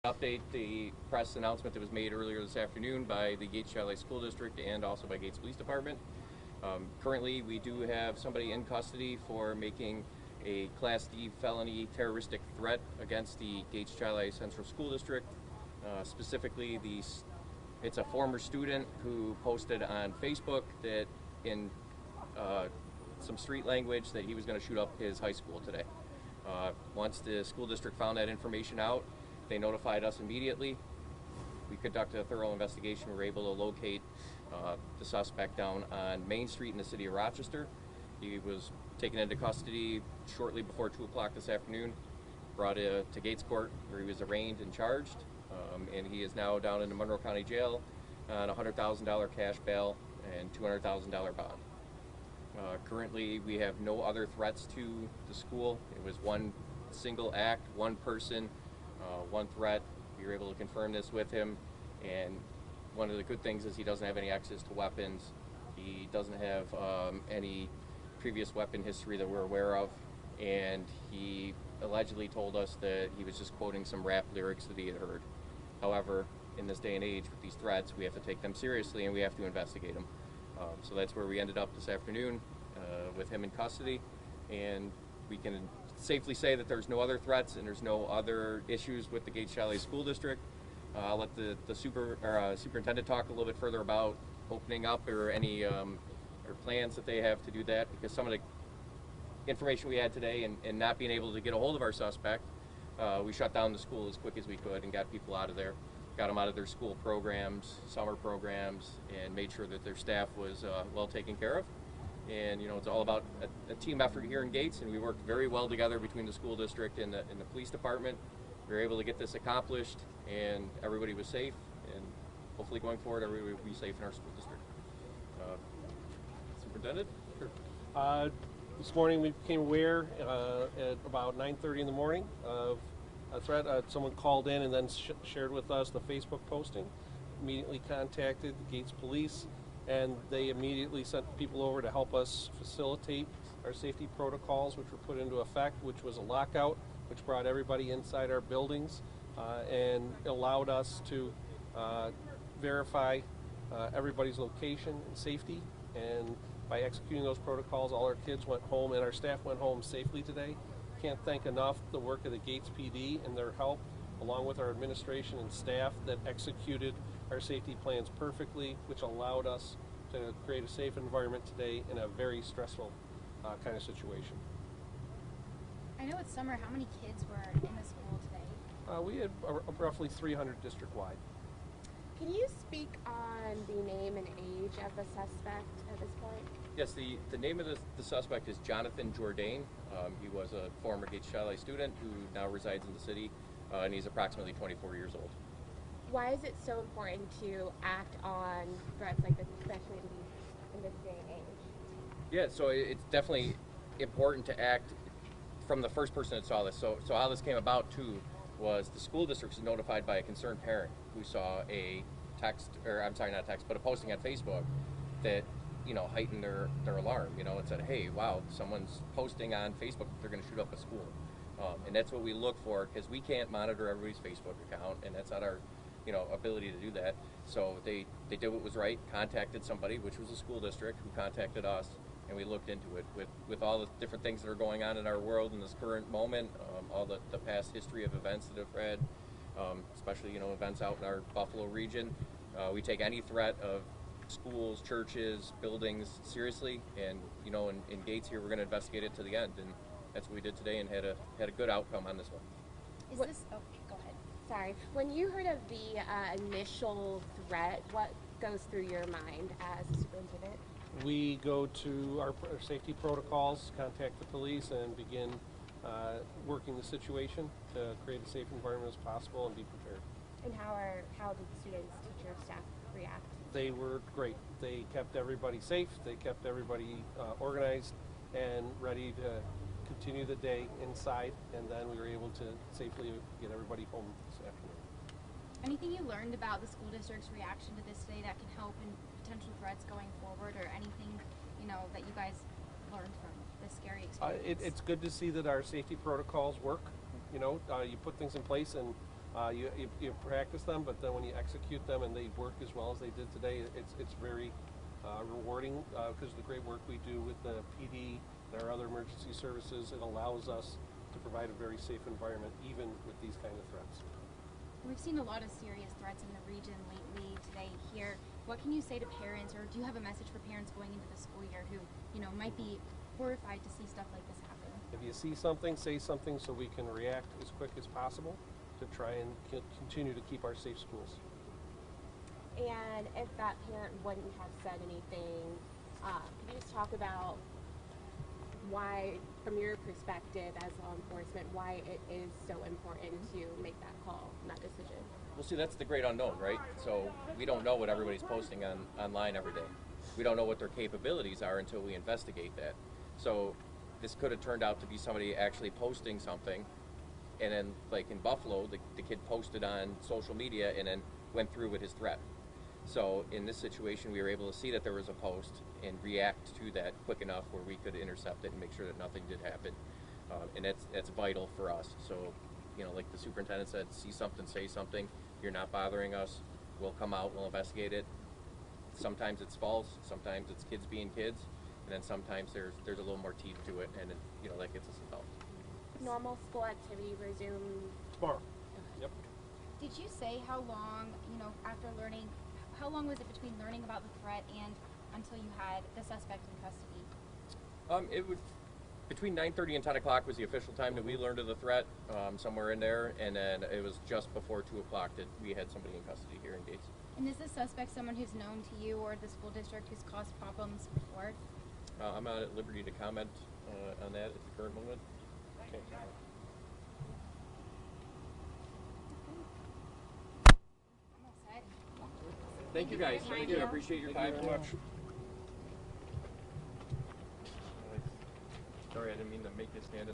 Update the press announcement that was made earlier this afternoon by the Gates Child School District and also by Gates Police Department. Currently, we do have somebody in custody for making a Class D felony terroristic threat against the Gates Child Central School District. Specifically, it's a former student who posted on Facebook that in some street language that he was going to shoot up his high school today. Once the school district found that information out, they notified us immediately. We conducted a thorough investigation. We were able to locate the suspect down on Main Street in the city of Rochester. He was taken into custody shortly before 2 o'clock this afternoon, brought to Gates Court where he was arraigned and charged, and he is now down in the Monroe County Jail on a $100,000 cash bail and $200,000 bond. Currently, we have no other threats to the school. It was one single act, one person, one threat. We were able to confirm this with him, and one of the good things is he doesn't have any access to weapons. He doesn't have any previous weapon history that we're aware of, and he allegedly told us that he was just quoting some rap lyrics that he had heard. However, in this day and age with these threats, we have to take them seriously and we have to investigate them. So that's where we ended up this afternoon with him in custody, and we can safely say that there's no other threats and there's no other issues with the Gates Chalet School District. I'll let the superintendent talk a little bit further about opening up or any or plans that they have to do that, because some of the information we had today and not being able to get a hold of our suspect, we shut down the school as quick as we could and got people out of there. Got them out of their school programs, summer programs, and made sure that their staff was well taken care of. And it's all about a team effort here in Gates, and we worked very well together between the school district and the police department. We were able to get this accomplished, and everybody was safe, and hopefully going forward everybody will be safe in our school district. Superintendent? Sure. This morning we became aware at about 9:30 in the morning of a threat. Someone called in and then shared with us the Facebook posting. Immediately contacted the Gates Police, and they immediately sent people over to help us facilitate our safety protocols, which were put into effect, which was a lockout, which brought everybody inside our buildings and allowed us to verify everybody's location and safety. And by executing those protocols, all our kids went home and our staff went home safely today. Can't thank enough the work of the Gates PD and their help, along with our administration and staff that executed our safety plans perfectly, which allowed us to create a safe environment today in a very stressful kind of situation. I know it's summer. How many kids were in the school today? We had roughly 300 district-wide. Can you speak on the name and age of the suspect at this point? Yes, the name of the suspect is Jonathan Jourdain. He was a former Gates Chalet student who now resides in the city, and he's approximately 24 years old. Why is it so important to act on threats like this, especially in this day and age? Yeah, so it's definitely important to act from the first person that saw this. So how this came about too was the school district was notified by a concerned parent who saw a text, or I'm sorry, not text, but a posting on Facebook that heightened their alarm. It said, hey, wow, someone's posting on Facebook that they're going to shoot up a school. And that's what we look for, because we can't monitor everybody's Facebook account, and that's not our ability to do that. So they did what was right, contacted somebody, which was the school district, who contacted us, and we looked into it with all the different things that are going on in our world in this current moment, all the past history of events that have had, especially events out in our Buffalo region. We take any threat of schools, churches, buildings seriously, and in Gates here we're going to investigate it to the end, and that's what we did today and had a good outcome on this one. Go ahead. Sorry. When you heard of the initial threat, what goes through your mind as a superintendent? We go to our safety protocols, contact the police, and begin working the situation to create a safe environment as possible and be prepared. And how did the students, teachers, staff react? They were great. They kept everybody safe. They kept everybody organized and ready to continue the day inside, and then we were able to safely get everybody home this afternoon. Anything you learned about the school district's reaction to this today that can help in potential threats going forward, or anything that you guys learned from this scary experience? It's good to see that our safety protocols work. You put things in place and You practice them, but then when you execute them and they work as well as they did today, it's very rewarding because of the great work we do with the PD and our other emergency services. It allows us to provide a very safe environment, even with these kind of threats. We've seen a lot of serious threats in the region lately, today here. What can you say to parents, or do you have a message for parents going into the school year who, might be horrified to see stuff like this happen? If you see something, say something so we can react as quick as possible to try and continue to keep our safe schools. And if that parent wouldn't have said anything, could you just talk about why, from your perspective as law enforcement, why it is so important to make that call and that decision? Well, see, that's the great unknown, right? So we don't know what everybody's posting online every day. We don't know what their capabilities are until we investigate that. So this could have turned out to be somebody actually posting something, and then, like in Buffalo, the kid posted on social media and then went through with his threat. So in this situation, we were able to see that there was a post and react to that quick enough where we could intercept it and make sure that nothing did happen. And that's vital for us. So, like the superintendent said, see something, say something. You're not bothering us. We'll come out, we'll investigate it. Sometimes it's false, sometimes it's kids being kids, and then sometimes there's a little more teeth to it, and that gets us involved. Normal school activity resumes Tomorrow. Yep. Did you say how long, after learning, how long was it between learning about the threat and until you had the suspect in custody? It was between 9:30 and 10 o'clock was the official time that we learned of the threat, somewhere in there, and then it was just before 2 o'clock that we had somebody in custody here in Gates. And is the suspect someone who's known to you or the school district who's caused problems before? I'm not at liberty to comment on that at the current moment. Okay. I'm all set. Thank you guys. Thank you. I appreciate your time. Thank you very much. Sorry, I didn't mean to make you stand.